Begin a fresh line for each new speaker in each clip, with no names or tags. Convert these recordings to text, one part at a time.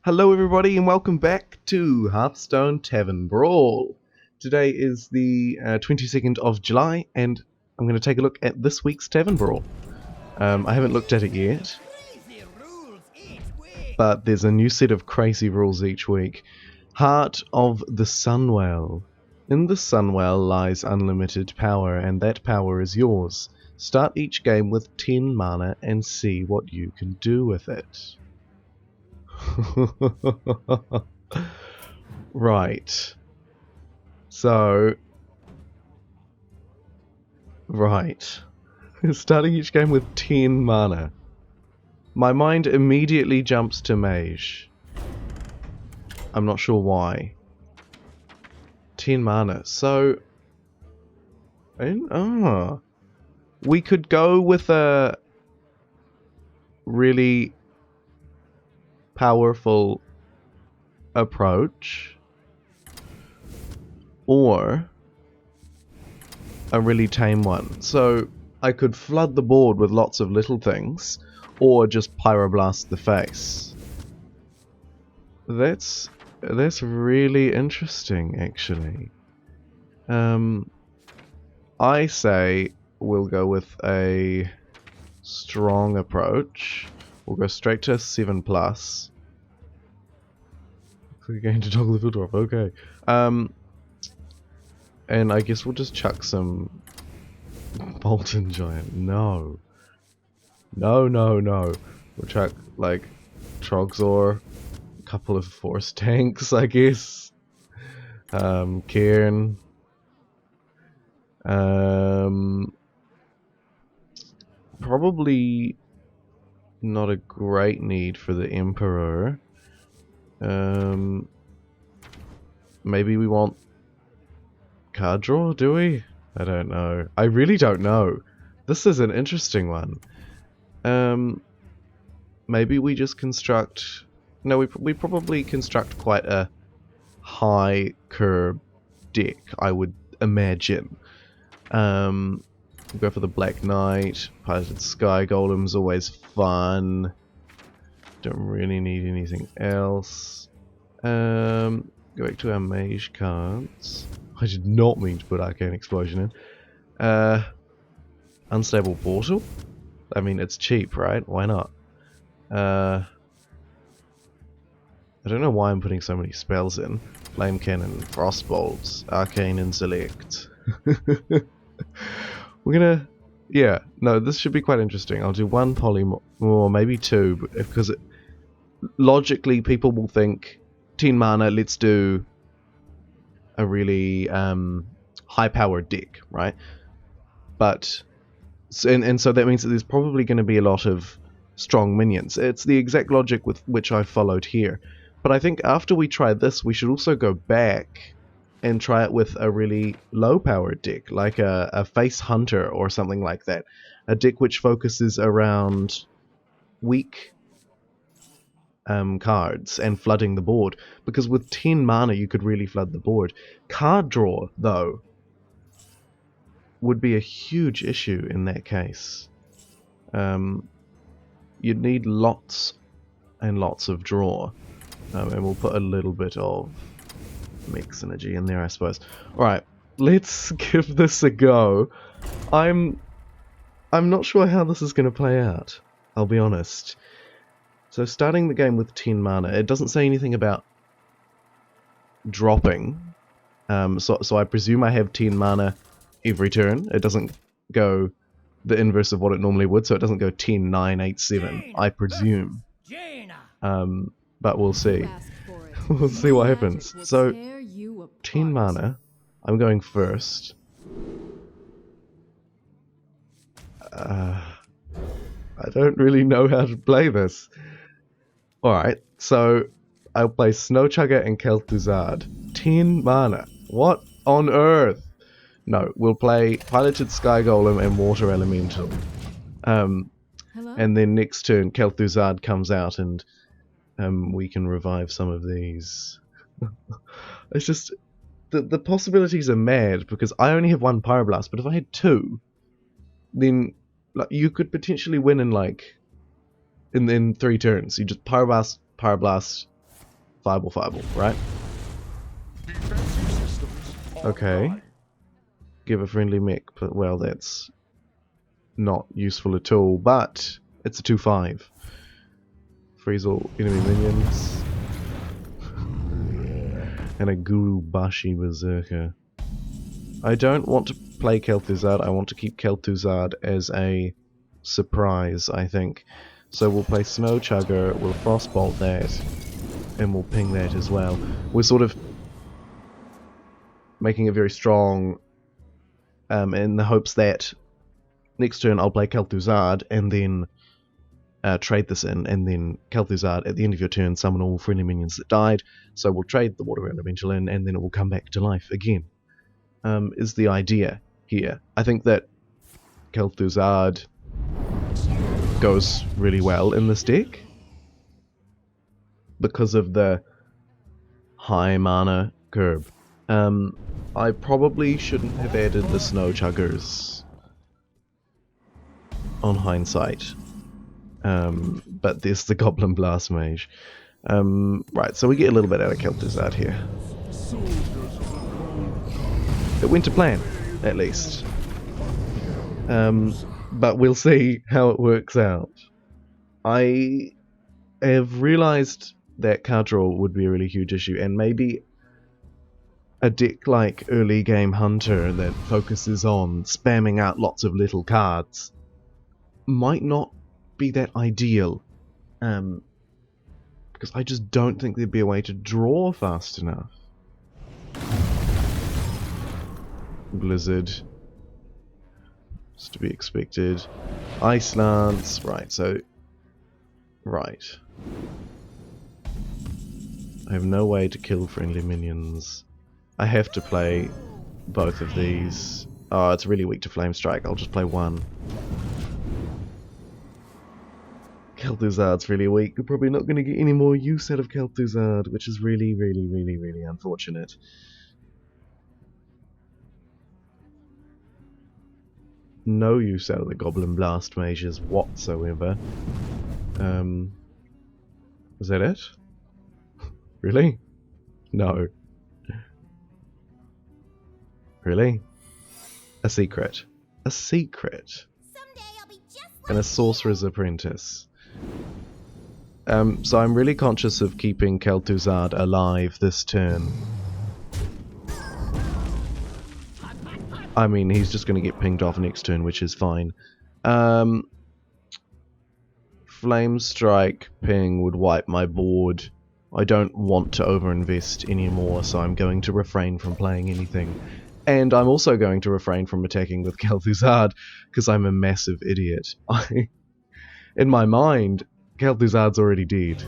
Hello everybody and welcome back to Hearthstone Tavern Brawl. Today is the 22nd of July and I'm going to take a look at this week's Tavern Brawl. I haven't looked at it yet, but there's a new set of crazy rules each week. Heart of the Sunwell. In the Sunwell lies unlimited power, and that power is yours. Start each game with 10 mana and see what you can do with it. Right. Starting each game with 10 mana. My mind immediately jumps to Mage. I'm not sure why. 10 mana. So... we could go with a really powerful approach, or a really tame one. So I could flood the board with lots of little things, or just pyroblast the face. That's really interesting, actually. I say we'll go with a strong approach. We'll go straight to 7+. We're going to toggle the filter off, okay. And I guess we'll just chuck some Molten Giant. No. We'll chuck, like, Trogzor, a couple of Force Tanks, I guess. Cairn. Probably not a great need for the Emperor. Maybe we want card draw, do we? I don't know. I really don't know. This is an interesting one. Maybe we just construct... No, we probably construct quite a high curb deck, I would imagine. We'll go for the Black Knight. Piloted Sky Golem's always fun. Don't really need anything else. Go back to our Mage cards. I did not mean to put Arcane Explosion in. Unstable Portal? I mean, it's cheap, right? Why not? I don't know why I'm putting so many spells in. Flame Cannon, Frostbolts, Arcane Intellect. We're gonna... Yeah, no, this should be quite interesting. I'll do one polymorph, maybe two, because logically people will think 10 mana, let's do a really high-powered deck, right? But... And so that means that there's probably going to be a lot of strong minions. It's the exact logic with which I followed here. But I think after we try this, we should also go back and try it with a really low-powered deck, like a Face Hunter or something like that. A deck which focuses around weak cards and flooding the board. Because with 10 mana, you could really flood the board. Card draw, though, would be a huge issue in that case. You'd need lots and lots of draw. And we'll put a little bit of mix synergy in there, I suppose. Alright, let's give this a go. I'm not sure how this is going to play out, I'll be honest. So starting the game with 10 mana, it doesn't say anything about dropping. So I presume I have 10 mana every turn. It doesn't go the inverse of what it normally would, so it doesn't go 10, 9, 8, 7, I presume. But we'll see. We'll see what happens. So, 10 mana. I'm going first. I don't really know how to play this. Alright, so I'll play Snowchugger and Kel'Thuzad. 10 mana. What on earth? No, we'll play Piloted Sky Golem and Water Elemental. And then next turn, Kel'Thuzad comes out and we can revive some of these. It's just... The possibilities are mad, because I only have one Pyroblast, but if I had two, then like, you could potentially win in, like... In 3 turns. You just Pyroblast, Fireball, fireball, right? Okay. Give a friendly mech, but well, that's not useful at all, but it's a 2/5. Freeze all enemy minions. And a Guru Bashi Berserker. I don't want to play Kel'Thuzad, I want to keep Kel'Thuzad as a surprise, I think. So we'll play Snow Chugger, we'll Frostbolt that, and we'll ping that as well. We're sort of making it very strong in the hopes that next turn I'll play Kel'Thuzad and then trade this in, and then Kel'Thuzad at the end of your turn summon all friendly minions that died. So we'll trade the Water Elemental in, and then it will come back to life again. Is the idea here. I think that Kel'Thuzad goes really well in this deck because of the high mana curb. I probably shouldn't have added the Snow Chuggers on hindsight. But there's the Goblin Blast Mage. Right, so we get a little bit out of Kel'Thuzad here. It went to plan, at least. But we'll see how it works out. I have realized that card draw would be a really huge issue, and maybe a deck like Early Game Hunter that focuses on spamming out lots of little cards might not be that ideal. Because I just don't think there'd be a way to draw fast enough. Blizzard. It's to be expected. Ice Lance. Right, so... Right. I have no way to kill friendly minions. I have to play both of these. Oh, it's really weak to Flame Strike. I'll just play one. Kel'Thuzad's really weak. We're probably not going to get any more use out of Kel'Thuzad, which is really, really, really, really unfortunate. No use out of the Goblin Blast Mages whatsoever. Is that it? Really? No. Really? A secret. A secret. And a Sorcerer's Apprentice. So I'm really conscious of keeping Kel'Thuzad alive this turn. I mean, he's just going to get pinged off next turn, which is fine. Flame Strike ping would wipe my board. I don't want to overinvest anymore, so I'm going to refrain from playing anything. And I'm also going to refrain from attacking with Kel'Thuzad, because I'm a massive idiot. In my mind, Kel'Thuzad's already dead.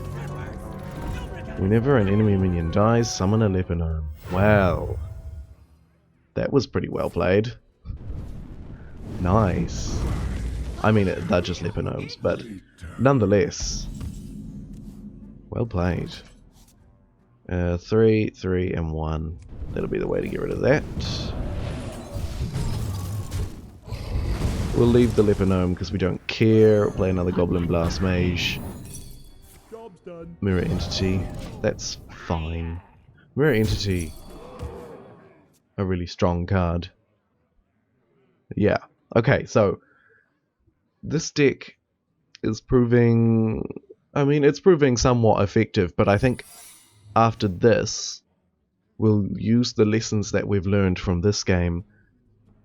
Whenever an enemy minion dies, summon a Leponome. Wow. That was pretty well played. Nice. I mean, they're just Leponomes, but nonetheless. Well played. 3, 3, and 1. That'll be the way to get rid of that. We'll leave the Leponome because we don't care. We'll play another Goblin Blast Mage.
Job's done.
Mirror Entity. That's fine. Mirror Entity. A really strong card. Yeah. Okay, so this deck is proving... I mean, it's proving somewhat effective, but I think after this, we'll use the lessons that we've learned from this game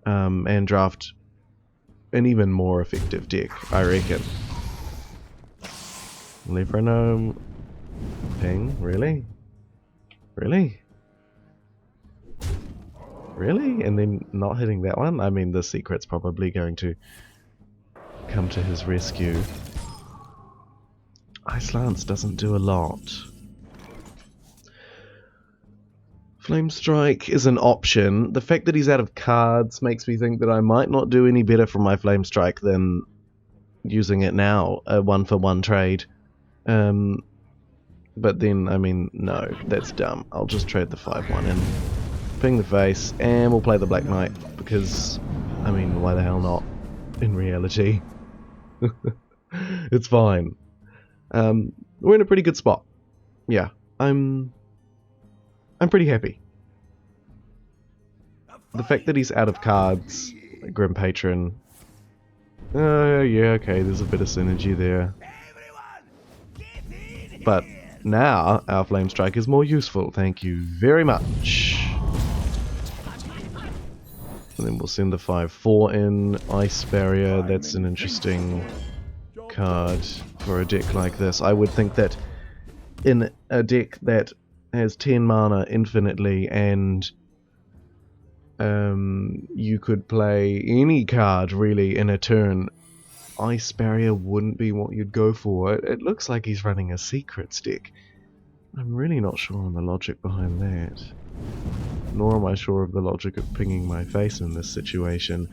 and draft an even more effective deck, I reckon. Leponome ping? Really? Really? Really? And then not hitting that one? I mean, the secret's probably going to come to his rescue. Ice Lance doesn't do a lot. Flame Strike is an option. The fact that he's out of cards makes me think that I might not do any better from my Flame Strike than using it now, a 1-for-1 trade. But then, I mean, no, that's dumb. I'll just trade the 5-1 in. Ping the face, and we'll play the Black Knight, because, I mean, why the hell not, in reality. It's fine. We're in a pretty good spot. Yeah, I'm pretty happy. The fact that he's out of cards, Grim Patron. Yeah, okay, there's a bit of synergy there. But now our Flame Strike is more useful. Thank you very much. And then we'll send the 5/4 in. Ice Barrier, that's an interesting card for a deck like this. I would think that in a deck that has 10 mana infinitely and you could play any card really in a turn, Ice Barrier wouldn't be what you'd go for. It looks like he's running a Secrets deck. I'm really not sure on the logic behind that. Nor am I sure of the logic of pinging my face in this situation.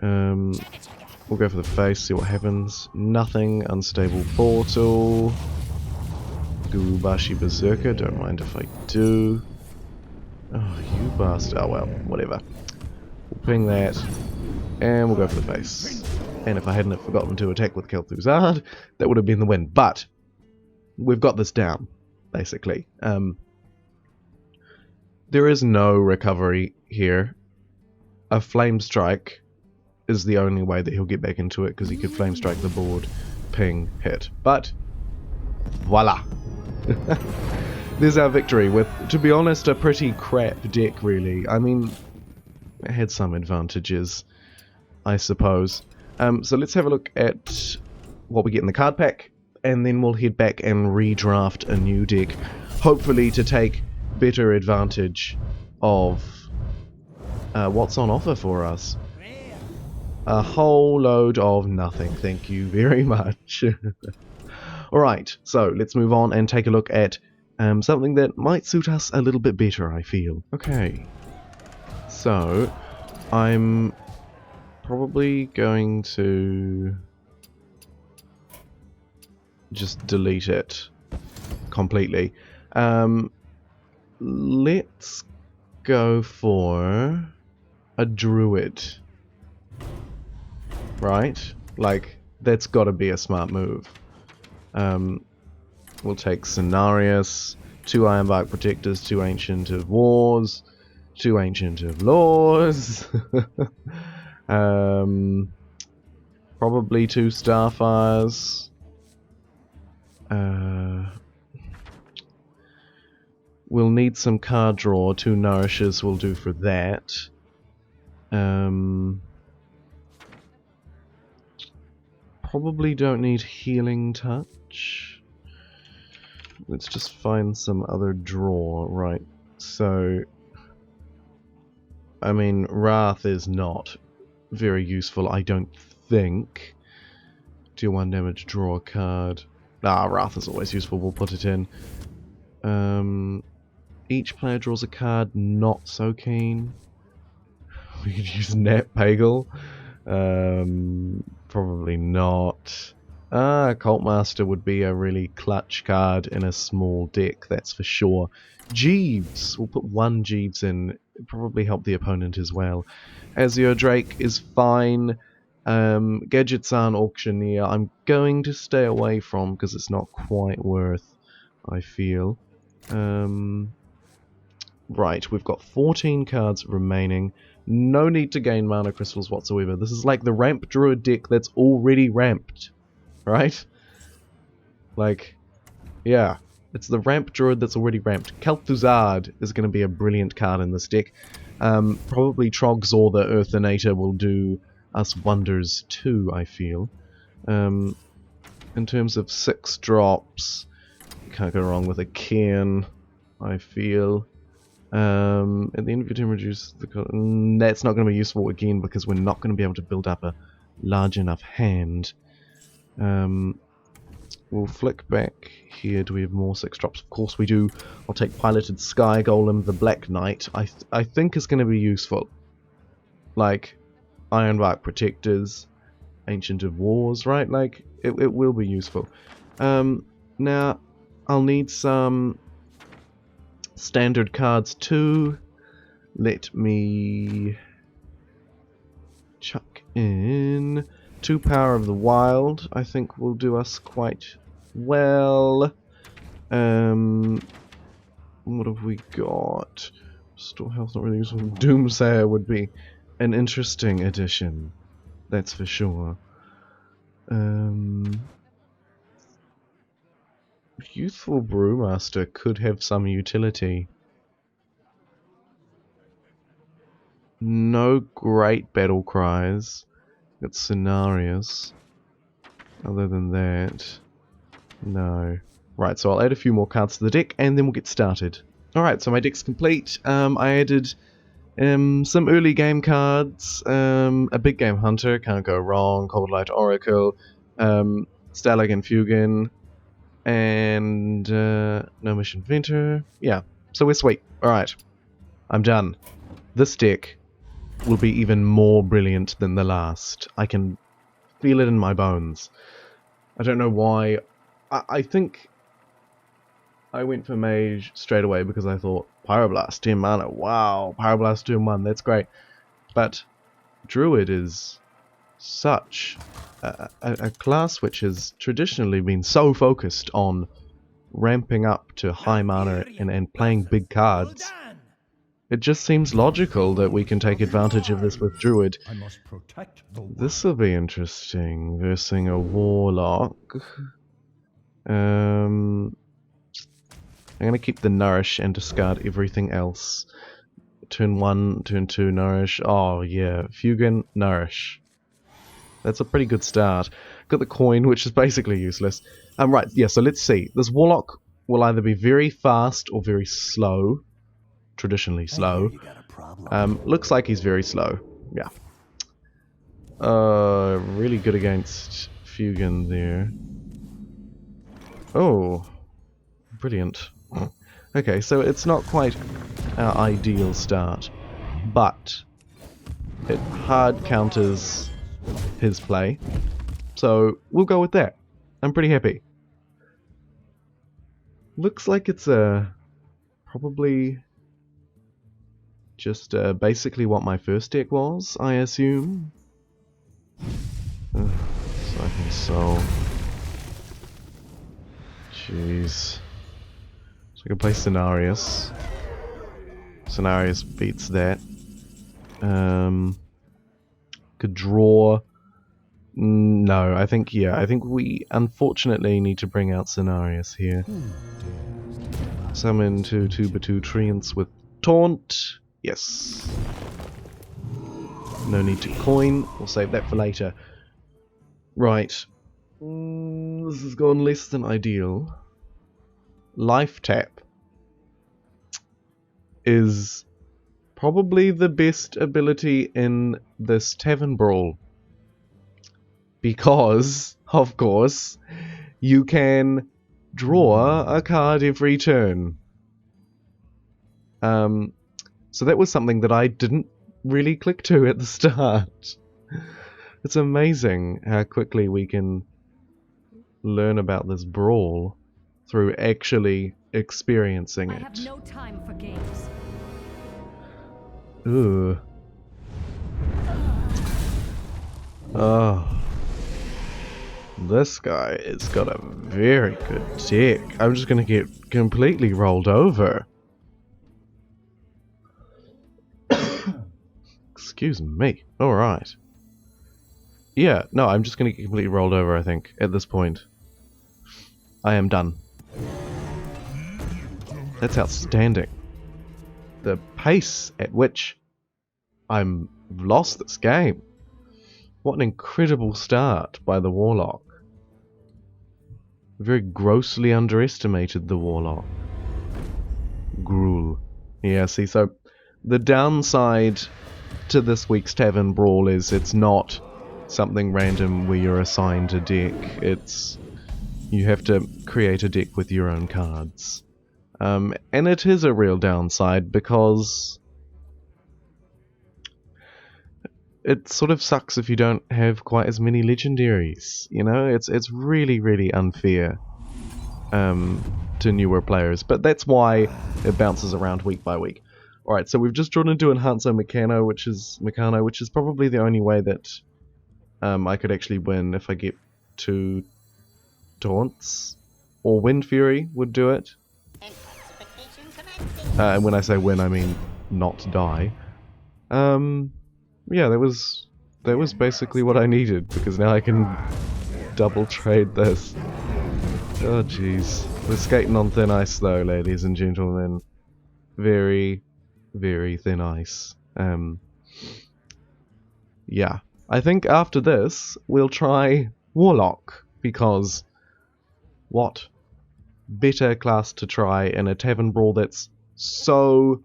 We'll go for the face, see what happens. Nothing. Unstable Portal. Gurubashi Berserker, don't mind if I do. Oh, you bastard. Oh well, whatever. We'll ping that. And we'll go for the face. And if I hadn't forgotten to attack with Kel'Thuzad, that would have been the win. But we've got this down, basically. There is no recovery here. A Flame Strike is the only way that he'll get back into it, because he could Flame Strike the board, ping, hit. But, voila! There's our victory with, to be honest, a pretty crap deck, really. I mean, it had some advantages, I suppose. So let's have a look at what we get in the card pack, and then we'll head back and redraft a new deck, hopefully to take better advantage of what's on offer for us. A whole load of nothing, thank you very much. Alright, so let's move on and take a look at something that might suit us a little bit better, I feel. Okay, so I'm probably going to just delete it completely. Let's go for a Druid. Right? Like, that's gotta be a smart move. We'll take Cenarius, 2 Ironbark Protectors, 2 Ancient of Wars, 2 Ancient of Laws, probably 2 Starfires. We'll need some card draw, 2 Nourishes will do for that. Probably don't need Healing Touch. Let's just find some other draw. Right, so I mean, Wrath is not very useful, I don't think. Deal 1 damage, draw a card. Wrath is always useful, we'll put it in. Each player draws a card, not so keen. We could use Nat Pagel. Probably not. Cult Master would be a really clutch card in a small deck, that's for sure. Jeeves! We'll put 1 Jeeves in. Probably help the opponent as well. Azure Drake is fine. Gadgetsan Auctioneer I'm going to stay away from because it's not quite worth, I feel. Right, we've got 14 cards remaining. No need to gain mana crystals whatsoever. This is like the ramp druid deck that's already ramped. Right? Like, yeah. It's the ramp druid that's already ramped. Kel'Thuzad is going to be a brilliant card in this deck. Probably Trogzor the Earthinator will do us wonders too, I feel. In terms of 6 drops, can't go wrong with a Cairn, I feel. At the end of your turn, reduce the that's not going to be useful again because we're not going to be able to build up a large enough hand. We'll flick back here. Do we have more 6 drops? Of course we do. I'll take Piloted Sky Golem, the Black Knight. I think is going to be useful. Like Ironbark Protectors, Ancient of Wars, right? Like it will be useful. Now I'll need some standard cards too. Let me chuck in 2 Power of the Wild. I think will do us quite well. What have we got? Store health not really useful. Doomsayer would be an interesting addition. That's for sure. Youthful Brewmaster could have some utility. No great battle cries. Got scenarios. Other than that, no. Right, so I'll add a few more cards to the deck, and then we'll get started. Alright, so my deck's complete. I added some early game cards. A big game hunter, can't go wrong. Cold Light Oracle. Stalag and Fugin. And Gnomish Inventor. Yeah, so we're sweet. Alright, I'm done. This deck will be even more brilliant than the last. I can feel it in my bones. I don't know why. I think I went for Mage straight away because I thought Pyroblast, 10 mana, wow, Pyroblast turn 1, that's great. But Druid is such a class which has traditionally been so focused on ramping up to high mana and playing big cards. It just seems logical that we can take advantage of this with Druid. This will be interesting, versing a Warlock. I'm going to keep the Nourish and discard everything else. Turn 1, turn 2, Nourish. Oh yeah, Fugin, Nourish. That's a pretty good start. Got the coin, which is basically useless. Right, yeah, so let's see. This Warlock will either be very fast or very slow. Traditionally slow. Looks like he's very slow. Yeah. Really good against Fugin there. Oh, brilliant. Okay, so it's not quite our ideal start, but it hard counters his play, so we'll go with that. I'm pretty happy. Looks like it's probably just basically what my first deck was, I assume. Siphon Soul. Jeez. So I can play Cenarius. Cenarius beats that. Could draw. No, I think we unfortunately need to bring out Cenarius here. Summon 2/2/2 Treants with Taunt. Yes. No need to coin. We'll save that for later. Right. This has gone less than ideal. Life Tap is probably the best ability in this Tavern Brawl. Because, of course, you can draw a card every turn. So that was something that I didn't really click to at the start. It's amazing how quickly we can learn about this brawl through actually experiencing it.
I have no time for games.
Ooh. Oh. This guy has got a very good deck. I'm just gonna get completely rolled over. Excuse me. Alright. Yeah, no, I'm just gonna get completely rolled over, I think, at this point. I am done. That's outstanding. The pace at which I'm lost this game. What an incredible start by the Warlock. Very grossly underestimated the Warlock. Gruel. Yeah, see, so the downside to this week's Tavern Brawl is it's not something random where you're assigned a deck. It's you have to create a deck with your own cards. And it is a real downside because it sort of sucks if you don't have quite as many legendaries. You know, it's really, really unfair to newer players. But that's why it bounces around week by week. Alright, so we've just drawn into Enhancer Meccano, which is probably the only way that I could actually win if I get 2 taunts. or Wind Fury would do it. And when I say win, I mean not die. Yeah, that was basically what I needed, because now I can double trade this. Oh jeez. We're skating on thin ice though, ladies and gentlemen. Very, very thin ice. Yeah. I think after this, we'll try Warlock, because what better class to try in a Tavern Brawl that's so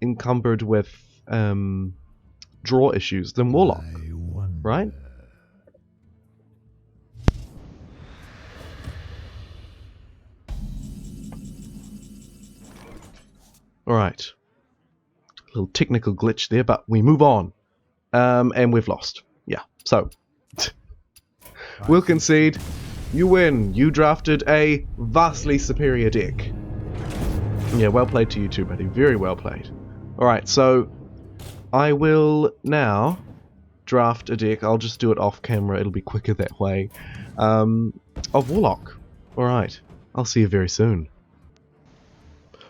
encumbered with draw issues than Warlock, right? Alright. Little technical glitch there, but we move on. And we've lost. Yeah, so. We'll concede. You win. You drafted a vastly superior deck. Yeah, well played to you too, buddy. Very well played. Alright, so I will now draft a deck. I'll just do it off camera. It'll be quicker that way. Of Warlock. Alright. I'll see you very soon.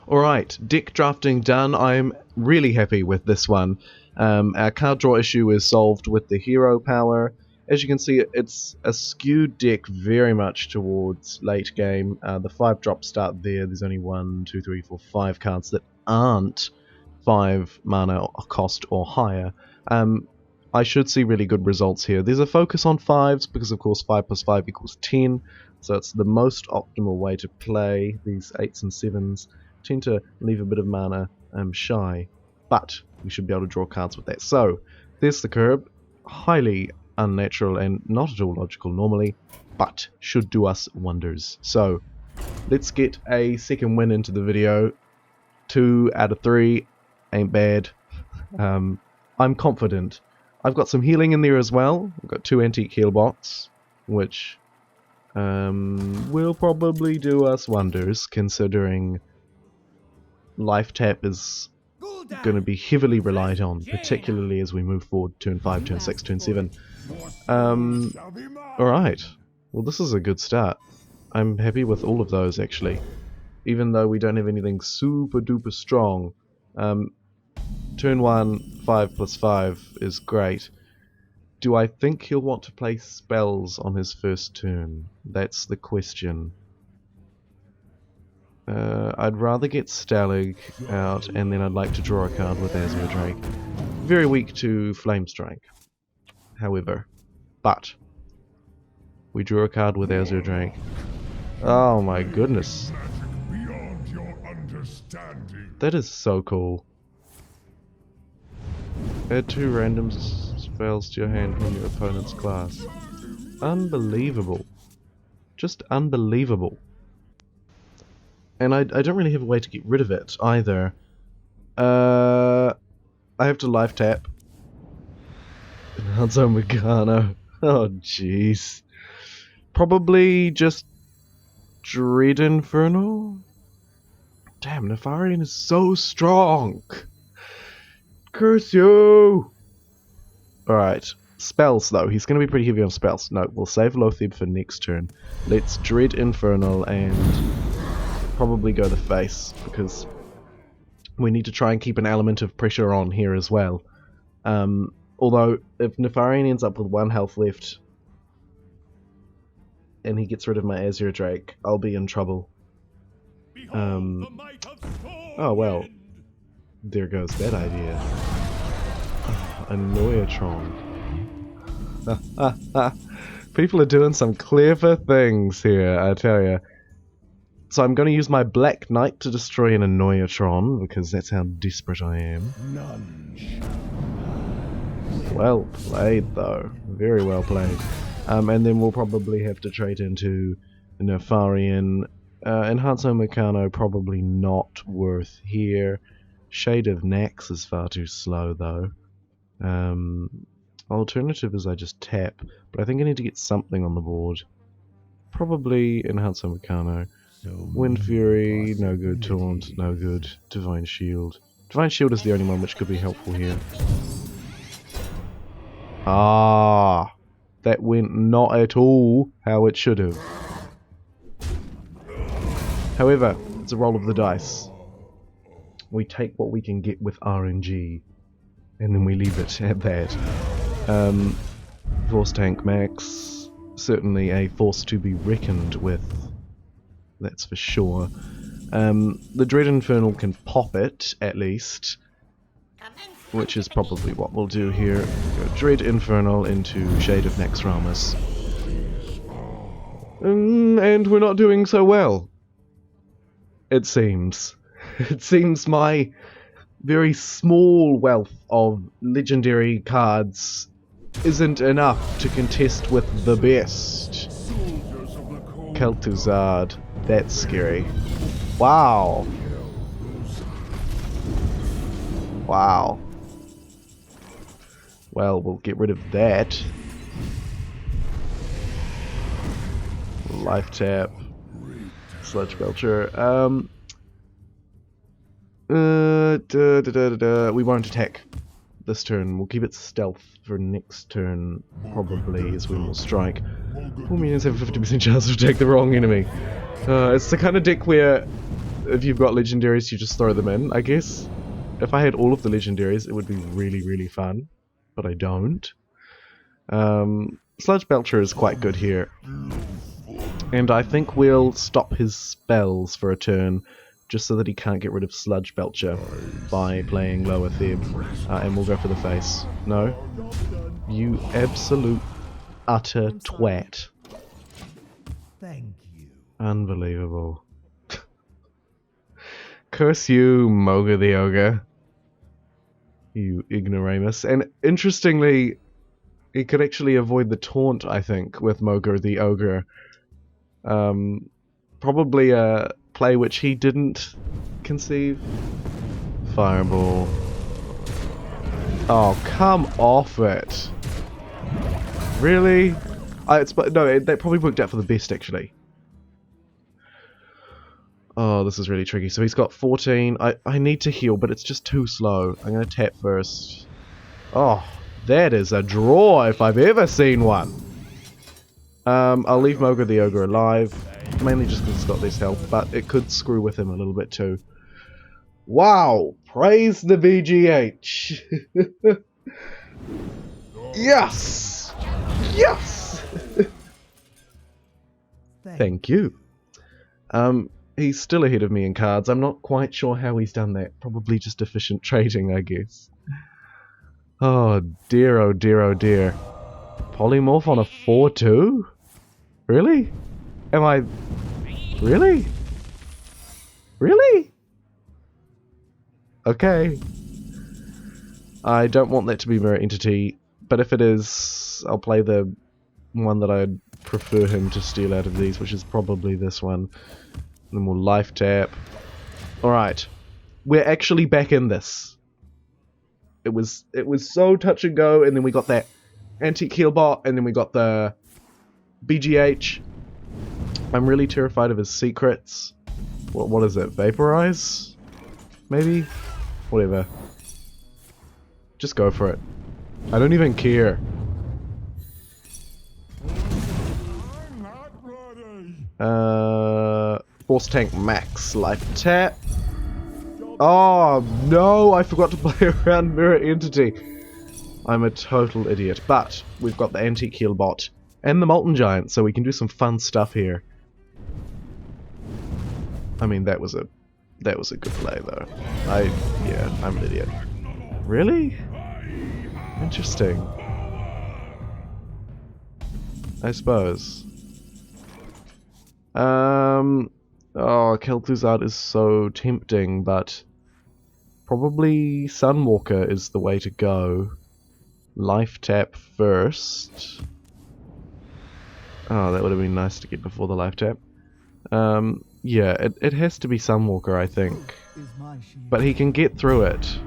Alright, deck drafting done. I'm really happy with this one. Our card draw issue is solved with the hero power. As you can see, it's a skewed deck very much towards late game. The 5-drop start there. There's only 1, 2, 3, 4, 5 cards that aren't 5 mana cost or higher. I should see really good results here. There's a focus on 5s because, of course, 5 plus 5 equals 10. So it's the most optimal way to play. These 8s and 7s tend to leave a bit of mana shy. But we should be able to draw cards with that. So there's the curb. Highly unnatural and not at all logical normally, but should do us wonders. So let's get a second win into the video. 2 out of 3 ain't bad. I'm confident. I've got some healing in there as well. I've got 2 antique heal bots, which will probably do us wonders, considering life tap is going to be heavily relied on, particularly as we move forward turn 5, turn 6, turn 7. Alright. Well, this is a good start. I'm happy with all of those, actually. Even though we don't have anything super duper strong. Turn 1, 5 plus 5 is great. Do I think he'll want to play spells on his first turn? That's the question. I'd rather get Stalag out, and then I'd like to draw a card with Azure Drake. Very weak to Flame Strike, however. But we drew a card with Azure Drake. Oh my goodness. That is so cool. Add 2 random spells to your hand from your opponent's class. Unbelievable. Just unbelievable. And I don't really have a way to get rid of it either. I have to life tap. Hanzo Meccano. Oh jeez. Probably just Dread Infernal? Damn, Nefarian is so strong! Curse you! Alright. Spells though. He's going to be pretty heavy on spells. No, we'll save Lotheb for next turn. Let's Dread Infernal and probably go the face, because we need to try and keep an element of pressure on here as well. Although, if Nefarian ends up with 1 health left and he gets rid of my Azure Drake, I'll be in trouble. Oh well, there goes that idea. Annoyatron. People are doing some clever things here, I tell ya. So I'm going to use my Black Knight to destroy an Annoyatron, because that's how desperate I am. Well played, though. Very well played. And then we'll probably have to trade into Nefarian. Enhancer Meccano, probably not worth here. Shade of Nax is far too slow, though. Alternative is I just tap, but I think I need to get something on the board. Probably Enhancer Meccano. Wind Fury, no good. Taunt, no good. Divine Shield. Divine Shield is the only one which could be helpful here. Ah, that went not at all how it should have. However, it's a roll of the dice. We take what we can get with RNG, and then we leave it at that. Force Tank Max, certainly a force to be reckoned with, that's for sure. The Dread Infernal can pop it, at least, which is probably what we'll do here. Go Dread Infernal into Shade of Naxxramas. And we're not doing so well. It seems. It seems my very small wealth of legendary cards isn't enough to contest with the best. Kel'Thuzad. That's scary. Wow. Wow. Well, we'll get rid of that. Life tap. Sludge Belcher. We won't attack this turn. We'll keep it stealth for next turn, probably, is when we'll strike. 4 minions have a 50% chance to attack the wrong enemy. It's the kind of deck where, if you've got legendaries, you just throw them in, I guess. If I had all of the legendaries, it would be really, really fun. But I don't. Sludge Belcher is quite good here. And I think we'll stop his spells for a turn, just so that he can't get rid of Sludge Belcher by playing Lower Theb. And we'll go for the face. No? You absolute, utter twat.
Thank you.
Unbelievable. Curse you, Moga the Ogre. You ignoramus. And interestingly, he could actually avoid the taunt, I think, with Moga the Ogre. Probably a play which he didn't conceive. Fireball. Oh, come off it. Really? No, that probably worked out for the best, actually. Oh, this is really tricky. So he's got 14. I need to heal, but it's just too slow. I'm going to tap first. Oh, that is a draw if I've ever seen one. I'll leave Moga the Ogre alive, mainly just because it's got less health, but it could screw with him a little bit too. Wow! Praise the BGH! Yes! Yes! Thank you. He's still ahead of me in cards. I'm not quite sure how he's done that. Probably just efficient trading, I guess. Oh dear, oh dear, oh dear. Polymorph on a 4-2? Really? Am I... Really? Really? Okay. I don't want that to be Mirror Entity, but if it is, I'll play the one that I'd prefer him to steal out of these, which is probably this one. Then we'll life tap. Alright. We're actually back in this. It was so touch and go, and then we got that Antique Heal Bot, and then we got the BGH. I'm really terrified of his secrets. What is it? Vaporize? Maybe? Whatever. Just go for it. I don't even care.
I'm not ready.
Force Tank Max Life Tap. Oh no, I forgot to play around Mirror Entity. I'm a total idiot. But we've got the Antique Heal Bot and the Molten Giant, so we can do some fun stuff here. I mean, that was a good play though. Yeah, I'm an idiot. Really? Interesting. I suppose. Oh, Kel'Thuzad is so tempting, but probably Sunwalker is the way to go. Life tap first. Oh, that would have been nice to get before the life tap. Yeah, it has to be Sunwalker, I think. But he can get through it,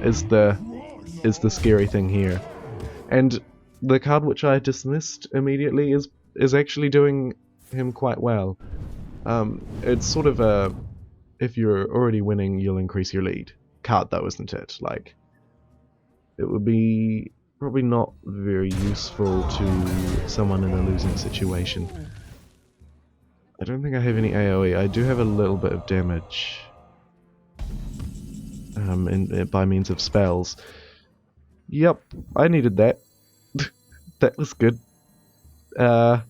is the scary thing here. And the card which I dismissed immediately is actually doing him quite well. It's sort of a, if you're already winning, you'll increase your lead card though, isn't it? Like, it would be probably not very useful to someone in a losing situation. I don't think I have any AoE. I do have a little bit of damage. By means of spells. Yep, I needed that. That was good. Yep.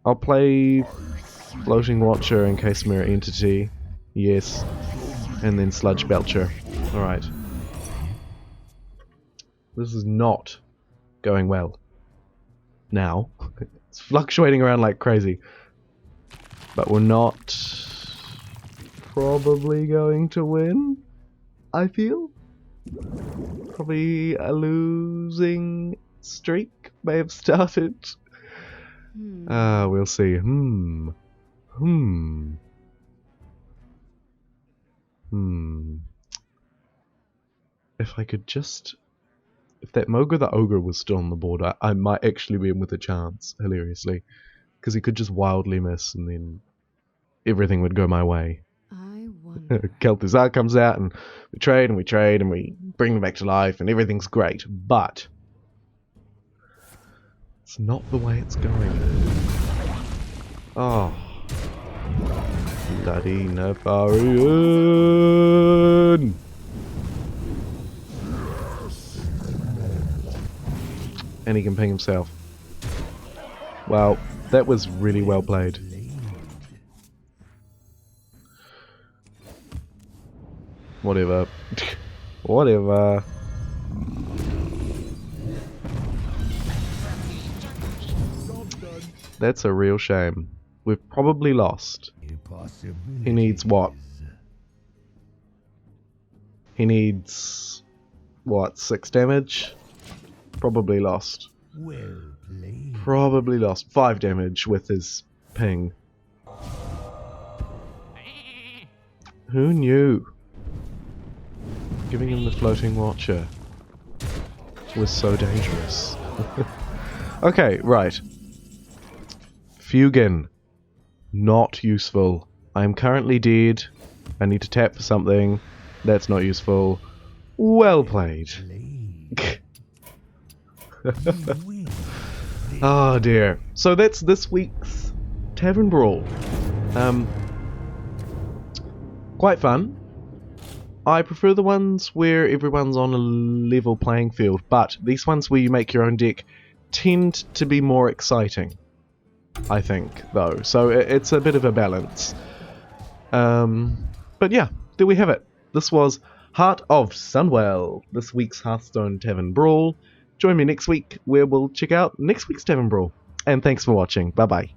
I'll play Floating Watcher and Case Mirror Entity. Yes. And then Sludge Belcher. Alright. This is not going well. Now. It's fluctuating around like crazy. But we're not probably going to win, I feel. Probably a losing streak may have started. We'll see. If I could just... If that Mogre the Ogre was still on the board, I might actually be in with a chance, hilariously. Because he could just wildly miss and then everything would go my way.
I wonder.
Kel'Thuzar comes out and we trade and we bring them back to life and everything's great. But it's not the way it's going. Oh. Bloody Nefarian! And he can ping himself. Wow, that was really well played. Whatever. Whatever. That's a real shame. We've probably lost. He needs what? He needs... what, 6 damage? Probably lost. Probably lost 5 damage with his ping. Who knew? Giving him the Floating Watcher was so dangerous. Okay, right. Fugin. Not useful. I am currently dead. I need to tap for something. That's not useful. Well played. Oh dear. So that's this week's Tavern Brawl. Quite fun. I prefer the ones where everyone's on a level playing field, but these ones where you make your own deck tend to be more exciting, I think, though. So it's a bit of a balance. But yeah, there we have it. This was Heart of Sunwell, this week's Hearthstone Tavern Brawl. Join me next week where we'll check out next week's Tavern Brawl. And thanks for watching. Bye bye.